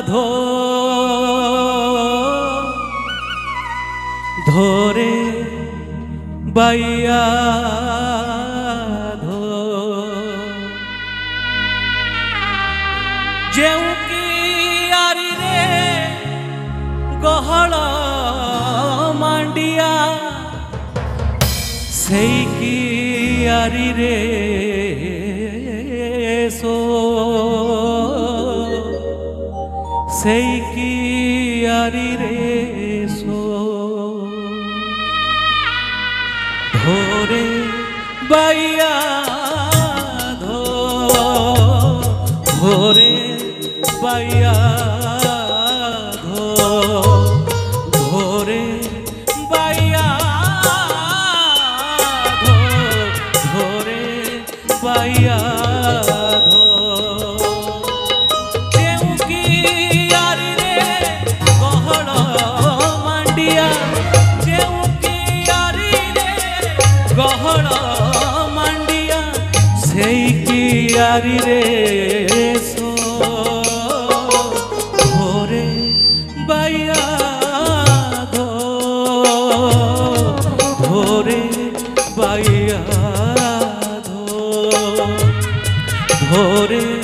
ধো ধরে বাইয়া ধো যেউ কি আরি রে গহଳ মান্ডিয়া সেই কি আরি রে সো সেই কি আরি রে সো ধরে বাইয়া ধো ধরে বাইয়া ধো ধরে বাইয়া ধো ধরে বাইয়া ধো যেউ কি আরি রে গহଳ মান্ডিয়া যেউ কি আরি রে গহଳ মান্ডিয়া সেই কি আরি রে সো ধরে বাইয়া ধো ধরে বাইয়া ধো ধরে